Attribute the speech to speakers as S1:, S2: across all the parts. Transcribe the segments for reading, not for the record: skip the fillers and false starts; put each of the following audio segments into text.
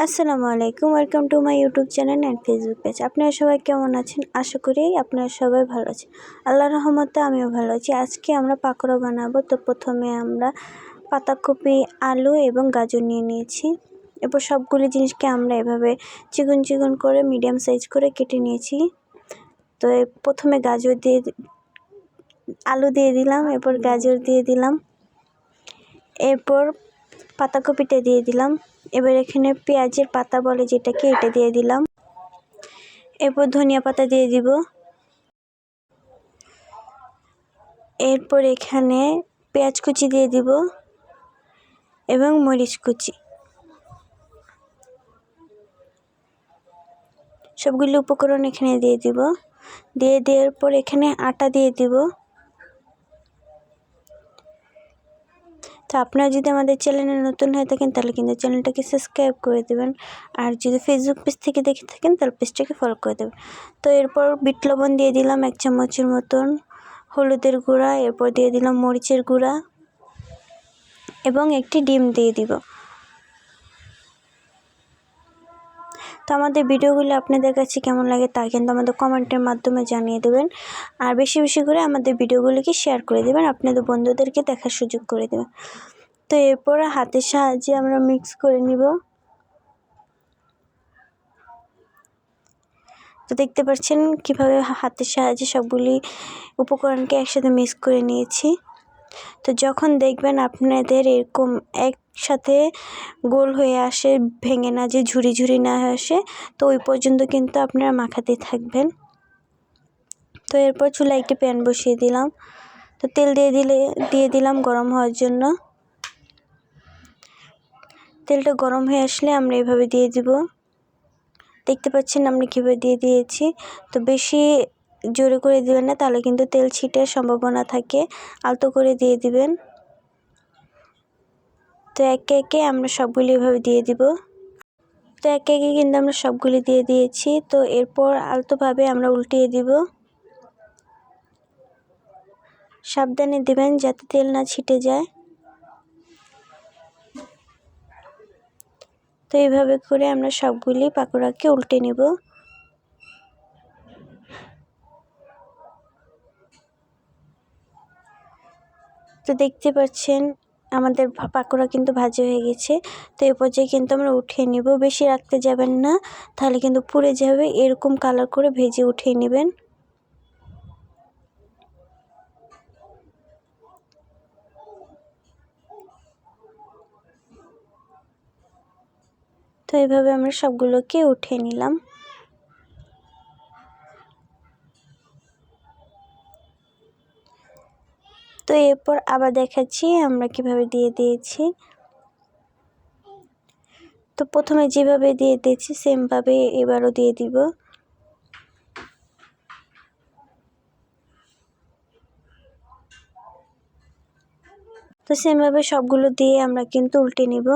S1: আসসালামু আলাইকুম, welcome to my YouTube channel and Facebook page. আপনারা সবাই কেমন আছেন? আশা করি আপনারা সবাই ভালো আছেন। আল্লাহর রহমতে আমিও ভালো আছি। আজকে আমরা পাকোড়া বানাবো। তো প্রথমে আমরা পাতাকপি, আলু এবং গাজর নিয়ে নিয়েছি। এরপর সবগুলি জিনিসকে আমরা এভাবে চিকন চিকন করে মিডিয়াম সাইজ করে কেটে নিয়েছি। তো প্রথমে আলু দিয়ে দিলাম, এরপর গাজর দিয়ে দিলাম, এরপর পাতাকপিটা দিয়ে দিলাম। এবার এখানে পেঁয়াজের পাতা বলে যেটাকে, এটা দিয়ে দিলাম। এরপর ধনিয়া পাতা দিয়ে দিব। এরপর এখানে পেঁয়াজ কুচি দিয়ে দিব এবং মরিচ কুচি। সবগুলো উপকরণ এখানে দিয়ে দিব। দেওয়ার পর এখানে আটা দিয়ে দিব। তো আপনারা যদি আমাদের চ্যানেলে নতুন হয়ে থাকেন তাহলে কিন্তু চ্যানেলটাকে সাবস্ক্রাইব করে দেবেন, আর যদি ফেসবুক পেজ থেকে দেখে থাকেন তাহলে পেজটাকে ফলো করে দেবেন। তো এরপর বিট লবণ দিয়ে দিলাম 1 চামচের মতন, হলুদের গুঁড়া, এরপর দিয়ে দিলাম মরিচের গুঁড়া এবং একটি ডিম দিয়ে দিব। তো আমাদের ভিডিওগুলো আপনাদের কাছে কেমন লাগে তা কিন্তু আমাদের কমেন্টের মাধ্যমে জানিয়ে দেবেন, আর বেশি বেশি করে আমাদের ভিডিওগুলিকে শেয়ার করে দেবেন, আপনাদের বন্ধুদেরকে দেখার সুযোগ করে দেবেন। তো এরপর হাতের সাহায্যে আমরা মিক্স করে নিব। তো দেখতে পাচ্ছেন কিভাবে হাতের সাহায্যে সবগুলি উপকরণকে একসাথে মিক্স করে নিয়েছি। তো যখন দেখবেন আপনাদের এরকম একসাথে গোল হয়ে আসে, ভেঙে না যে ঝুরি ঝুরি না আসে, তো ওই পর্যন্ত কিন্তু আপনারা মাখাতে থাকবেন। তো এরপর চুলায় একটি প্যান বসিয়ে দিলাম। তো তেল দিয়ে দিলাম গরম হওয়ার জন্য। তেলটা গরম হয়ে আসলে আমরা এভাবে দিয়ে দিব। দেখতে পাচ্ছেন আমরা কীভাবে দিয়ে দিয়েছি। তো বেশি জোরে করে দিবেন না, তাহলে কিন্তু তেল ছিটার সম্ভাবনা থাকে। আলতো করে দিয়ে দিবেন। তো একে একে আমরা সবগুলি এভাবে দিয়ে দিব। তো একে একে কিন্তু আমরা সবগুলি দিয়ে দিয়েছি। তো এরপর আলতোভাবে আমরা উল্টিয়ে দিব। সাবধানে দিবেন যাতে তেল না ছিটে যায়। তো এইভাবে করে আমরা সবগুলি পাকোড়াকে উল্টে নিব। তো দেখতে পাচ্ছেন আমাদের পাকোড়া কিন্তু ভাজা হয়ে গেছে। তো এই পর্যায়ে কিন্তু আমরা উঠিয়ে নিব। বেশি রাখতে যাবেন না, তাহলে কিন্তু পুড়ে যাবে। এরকম কালার করে ভেজে উঠিয়ে নেবেন। তো এইভাবে আমরা সবগুলোকে উঠিয়ে নিলাম। তো এরপর আবার দেখাচ্ছি আমরা কিভাবে দিয়ে দিয়েছি। তো প্রথমে যেভাবে দিয়ে দিয়েছি সেমভাবে এবারও দিয়ে দিব। তো সেমভাবে সবগুলো দিয়ে আমরা কিন্তু উল্টে নিব।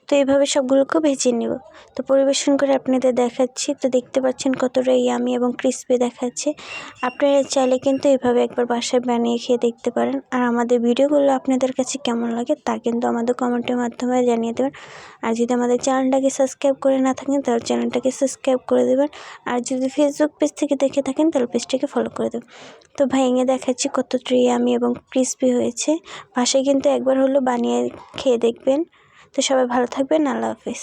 S1: তো এইভাবে সবগুলোকে ভেজে নেব। তো পরিবেশন করে আপনাদের দেখাচ্ছি। তো দেখতে পাচ্ছেন কতটা ইয়ামি এবং ক্রিস্পি দেখাচ্ছে। আপনারা চাইলে কিন্তু এইভাবে একবার বাসায় বানিয়ে খেয়ে দেখতে পারেন। আর আমাদের ভিডিওগুলো আপনাদের কাছে কেমন লাগে তা কিন্তু আমাদের কমেন্টের মাধ্যমে জানিয়ে দেবেন। আর যদি আমাদের চ্যানেলটাকে সাবস্ক্রাইব করে না থাকেন তাহলে চ্যানেলটাকে সাবস্ক্রাইব করে দেবেন। আর যদি ফেসবুক পেজ থেকে দেখে থাকেন তাহলে পেজটাকে ফলো করে দেবেন। তো ভেঙে দেখাচ্ছি কতটা ইয়ামি এবং ক্রিস্পি হয়েছে। বাসায় কিন্তু একবার হলো বানিয়ে খেয়ে দেখবেন। তো সবাই ভালো থাকবেন। আল্লাহ হাফেজ।